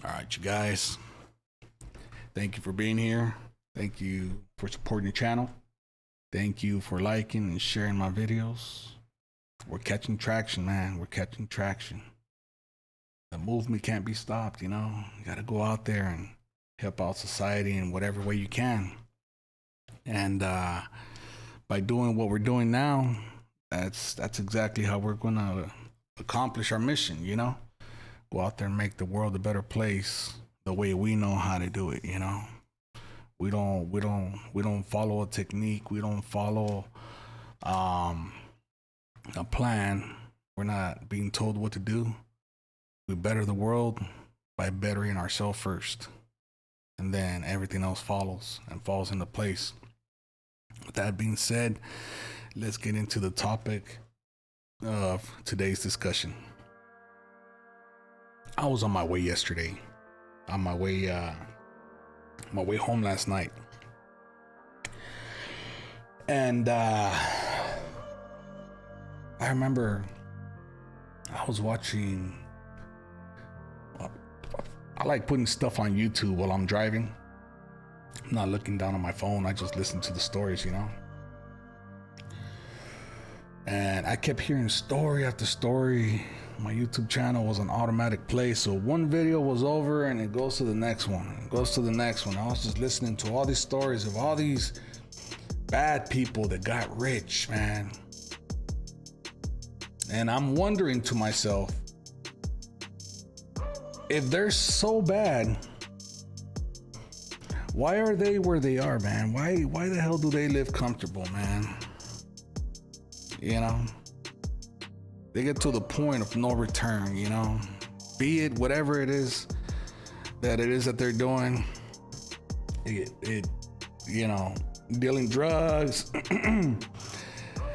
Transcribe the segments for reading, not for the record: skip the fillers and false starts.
All right, you guys. Thank you for being here. Thank you for supporting the channel. Thank you for liking and sharing my videos. We're catching traction, man. We're catching traction. The movement can't be stopped, you know. You got to go out there and help out society in whatever way you can. And by doing what we're doing now, that's exactly how we're going to accomplish our mission, you know. Go out there and make the world a better place the way we know how to do it, you know. We don't follow a technique. We don't follow a plan. We're not being told what to do. We better the world by bettering ourselves first. And then everything else follows and falls into place. With that being said, let's get into the topic of today's discussion. I was on my way yesterday. On my way home last night. And I remember I was watching, I like putting stuff on YouTube while I'm driving. I'm not looking down on my phone. I just listen to the stories, you know. And I kept hearing story after story. My YouTube channel was an automatic play, so one video was over and it goes to the next one. It goes to the next one. I was just listening to all these stories of all these bad people that got rich, man. And I'm wondering to myself, if they're so bad, why are they where they are, man? Why the hell do they live comfortable, man? You know? They get to the point of no return, you know? Be it whatever it is that they're doing. It you know, dealing drugs,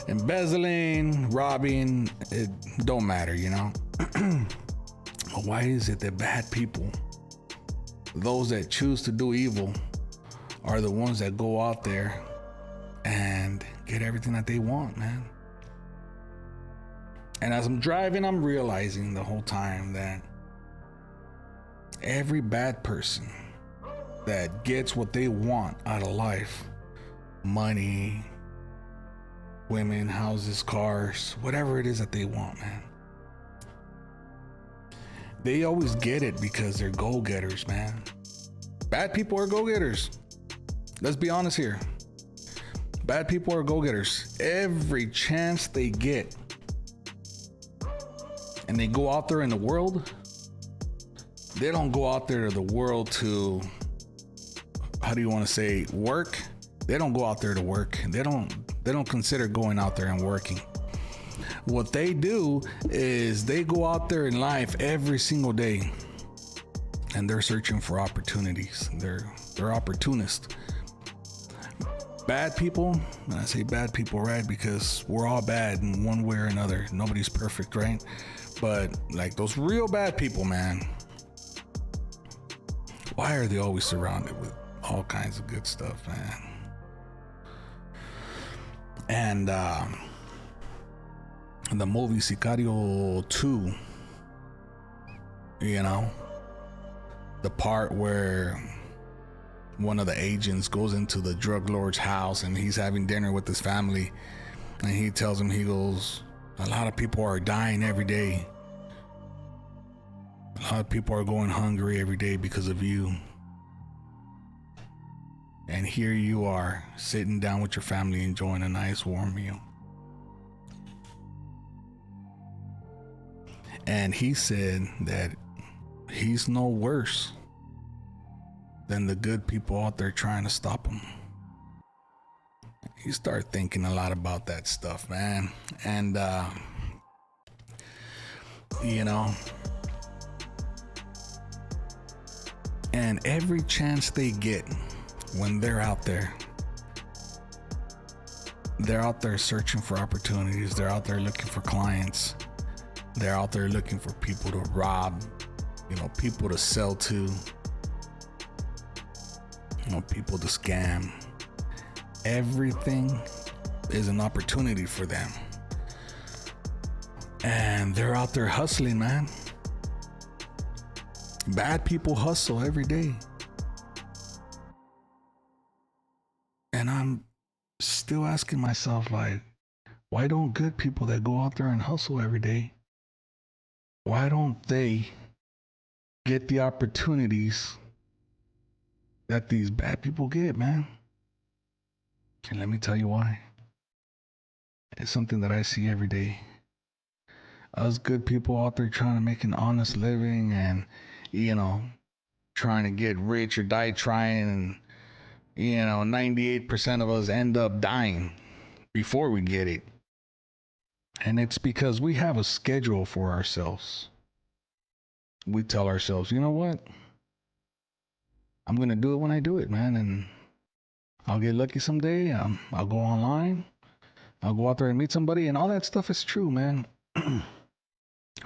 embezzling, robbing, it don't matter, you know? But why is it that bad people, those that choose to do evil, are the ones that go out there and get everything that they want, man? And as I'm driving, I'm realizing the whole time that every bad person that gets what they want out of life, money, women, houses, cars, whatever it is that they want, man, they always get it because they're go-getters, man. Bad people are go-getters. Let's be honest here. Bad people are go-getters. Every chance they get, and they go out there in the world, they don't go out there to the world to, how do you want to say, work? They don't go out there to work. They don't consider going out there and working. What they do is they go out there in life every single day and they're searching for opportunities. They're opportunists. Bad people, and I say bad people, right? Because we're all bad in one way or another. Nobody's perfect, right? But like those real bad people, man, why are they always surrounded with all kinds of good stuff, man? And the movie Sicario 2, you know, the part where one of the agents goes into the drug lord's house and he's having dinner with his family, and he tells him, he goes, a lot of people are dying every day. A lot of people are going hungry every day because of you. And here you are sitting down with your family enjoying a nice warm meal. And he said that he's no worse than the good people out there trying to stop him. You start thinking a lot about that stuff, man. And, you know, and every chance they get when they're out there searching for opportunities. They're out there looking for clients. They're out there looking for people to rob, you know, people to sell to, you know, people to scam. Everything is an opportunity for them. And they're out there hustling, man. Bad people hustle every day. And I'm still asking myself, like, why don't good people that go out there and hustle every day, why don't they get the opportunities that these bad people get, man? And let me tell you why. It's something that I see every day. Us good people out there trying to make an honest living and, trying to get rich or die trying. And, 98% of us end up dying before we get it. And it's because we have a schedule for ourselves. We tell ourselves, you know what? I'm going to do it when I do it, man. And I'll get lucky someday. I'll go online. I'll go out there and meet somebody. And all that stuff is true, man.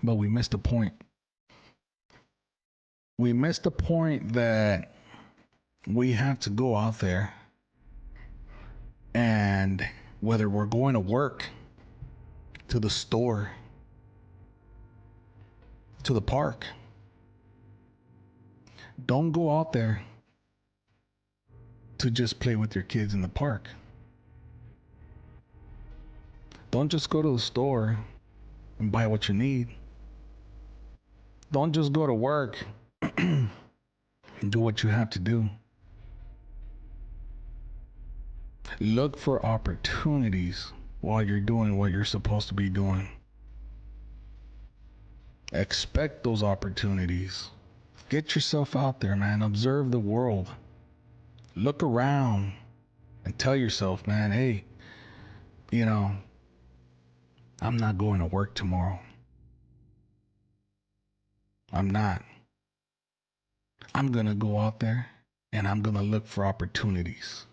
But we missed the point. We missed the point that we have to go out there, and whether we're going to work, to the store, to the park, don't go out there to just play with your kids in the park. Don't just go to the store and buy what you need. Don't just go to work and do what you have to do. Look for opportunities while you're doing what you're supposed to be doing. Expect those opportunities. Get yourself out there, man. Observe the world. Look around and tell yourself, man, hey, I'm not going to work tomorrow. I'm not. I'm going to go out there and I'm going to look for opportunities.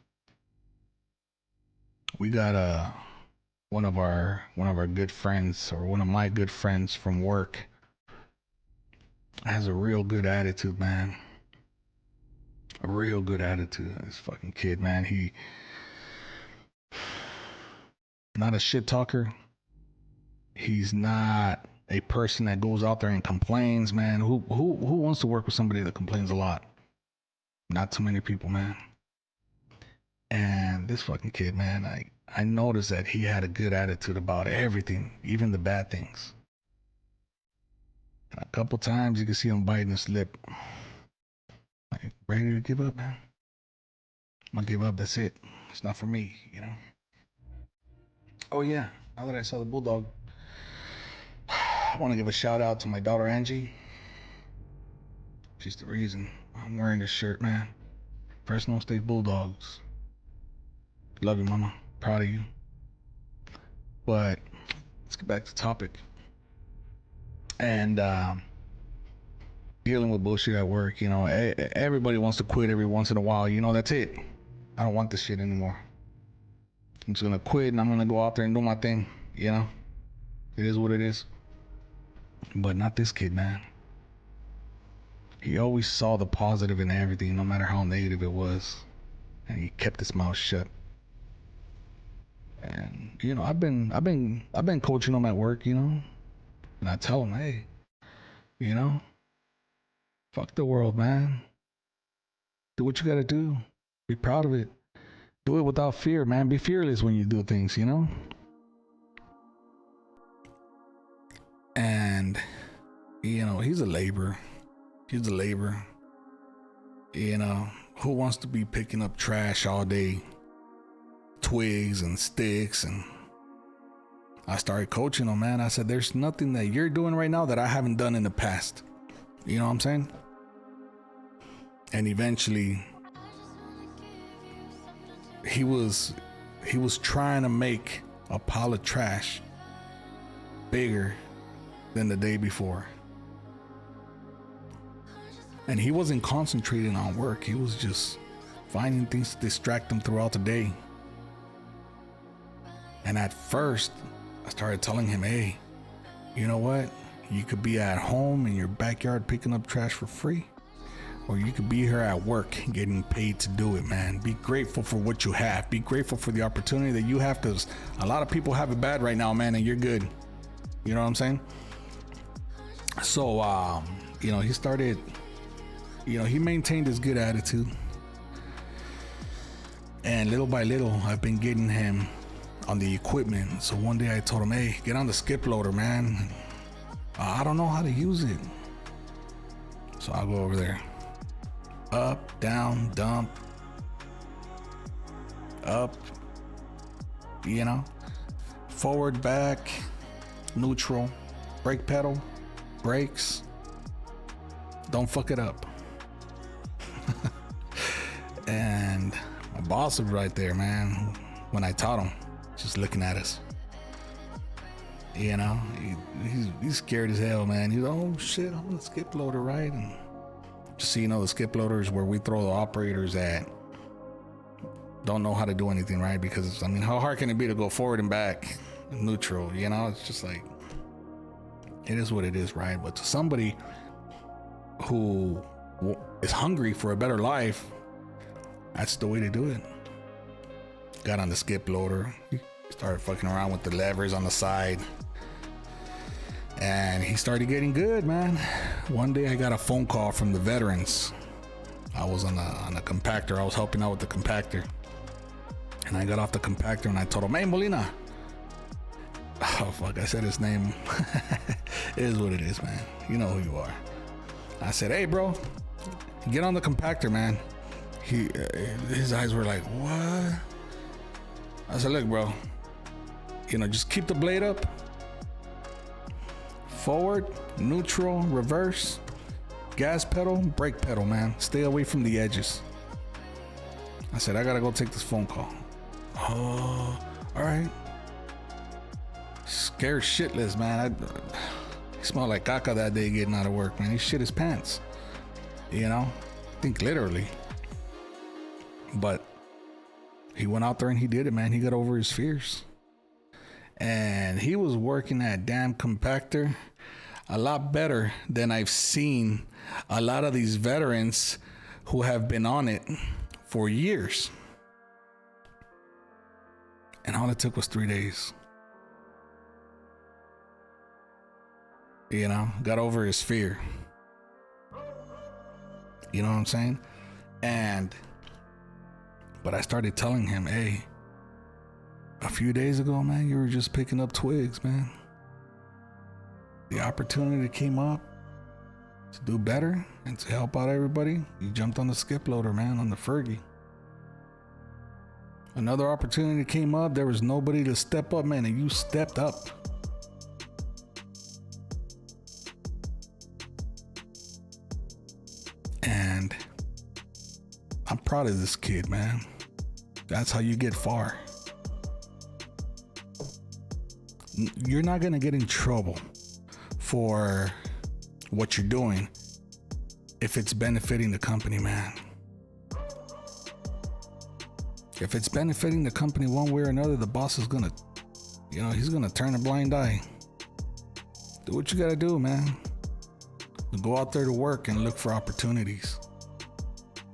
We got one of our good friends, or one of my good friends from work, has a real good attitude, man. A real good attitude. This fucking kid, man. He not a shit talker. He's not a person that goes out there and complains, man. Who wants to work with somebody that complains a lot? Not too many people, man. And this fucking kid, man, I noticed that he had a good attitude about everything, even the bad things. And a couple times you can see him biting his lip. Like, ready to give up, man? I'm gonna give up, that's it. It's not for me, Oh yeah, now that I saw the bulldog, I want to give a shout out to my daughter Angie. She's the reason I'm wearing this shirt, man. Fresno State Bulldogs. Love you, mama. Proud of you. But let's get back to the topic. And dealing with bullshit at work, everybody wants to quit every once in a while. That's it. I don't want this shit anymore. I'm just gonna quit and I'm gonna go out there and do my thing. It is what it is. But not this kid, man. He always saw the positive in everything, no matter how negative it was, and he kept his mouth shut. And I've been coaching him at work, and I tell him, hey, fuck the world, man. Do what you gotta do. Be proud of it. Do it without fear, man. Be fearless when you do things, And he's a laborer. He's a laborer. Who wants to be picking up trash all day? Twigs and sticks. And I started coaching him, man. I said, there's nothing that you're doing right now that I haven't done in the past. You know what I'm saying? And eventually he was trying to make a pile of trash bigger than the day before. And he wasn't concentrating on work. He was just finding things to distract him throughout the day. And at first, I started telling him, hey, you know what? You could be at home in your backyard picking up trash for free, or you could be here at work getting paid to do it, man. Be grateful for what you have. Be grateful for the opportunity that you have, because a lot of people have it bad right now, man, and you're good. You know what I'm saying? So, he started he maintained his good attitude. And little by little, I've been getting him on the equipment. So one day I told him, hey, get on the skip loader, man. I don't know how to use it. So I'll go over there. Up, down, dump. Up. Forward, back, neutral, brake pedal, brakes. Don't fuck it up. And my boss was right there, man, when I taught him, just looking at us. He's scared as hell, man. He's, oh shit, I'm the skip loader, right? And just so you know, the skip loader is where we throw the operators that don't know how to do anything, right? Because, how hard can it be to go forward and back, neutral, It's just like, it is what it is, right? But to somebody who is hungry for a better life, that's the way to do it. Got on the skip loader, started fucking around with the levers on the side, and he started getting good, man. One day I got a phone call from the veterans. I was on a compactor. I was helping out with the compactor, and I got off the compactor and I told him, hey, Molina. Oh fuck, I said his name. It is what it is, man. You know who you are. I said, hey bro, get on the compactor, man. His eyes were like, what? I said, look bro, just keep the blade up. Forward, neutral, reverse, gas pedal, brake pedal, man. Stay away from the edges. I said, I gotta go take this phone call. Oh, all right. Scared shitless, man. He smelled like caca that day getting out of work, man. He shit his pants. I think literally. But he went out there and he did it, man. He got over his fears. And he was working that damn compactor a lot better than I've seen a lot of these veterans who have been on it for years. And all it took was 3 days. Got over his fear. You know what I'm saying? But I started telling him, hey, a few days ago, man, you were just picking up twigs, man. The opportunity came up to do better and to help out everybody. You jumped on the skip loader, man, on the Fergie. Another opportunity came up. There was nobody to step up, man, and you stepped up. And I'm proud of this kid, man. That's how you get far. You're not going to get in trouble for what you're doing if it's benefiting the company, man. If it's benefiting the company one way or another, the boss is going to, he's going to turn a blind eye. Do what you got to do, man. Go out there to work and look for opportunities.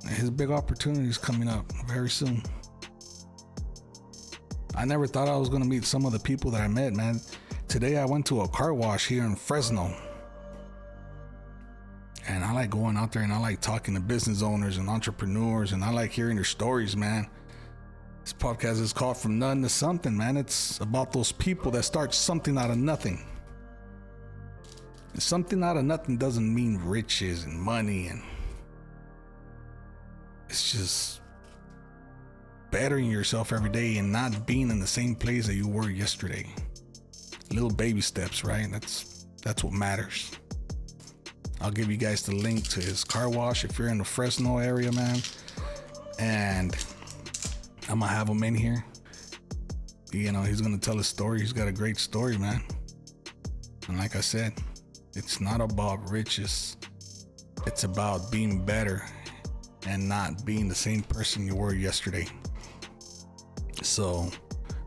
And his big opportunity is coming up very soon. I never thought I was going to meet some of the people that I met, man. Today I went to a car wash here in Fresno. And I like going out there and I like talking to business owners and entrepreneurs and I like hearing their stories, man. This podcast is called From None to Something, man. It's about those people that start something out of nothing. And something out of nothing doesn't mean riches and money, and it's just bettering yourself every day and not being in the same place that you were yesterday. Little baby steps, right? That's what matters. I'll give you guys the link to his car wash if you're in the Fresno area, man. And I'm gonna have him in here. He's gonna tell his story. He's got a great story, man. And like I said, it's not about riches. It's about being better and not being the same person you were yesterday. So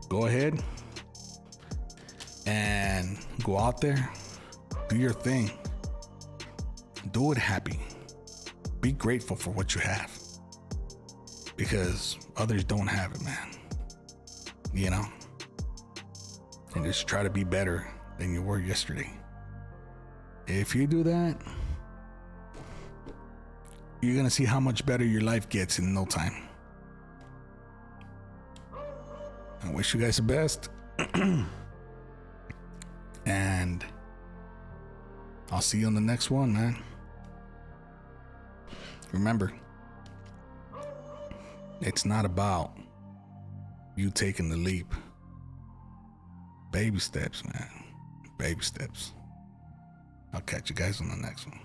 go ahead and go out there, do your thing, do it happy, be grateful for what you have, because others don't have it, man. And just try to be better than you were yesterday. If you do that, you're gonna see how much better your life gets in no time. I wish you guys the best. And I'll see you on the next one, man. Remember, it's not about you taking the leap. Baby steps, man. Baby steps. I'll catch you guys on the next one.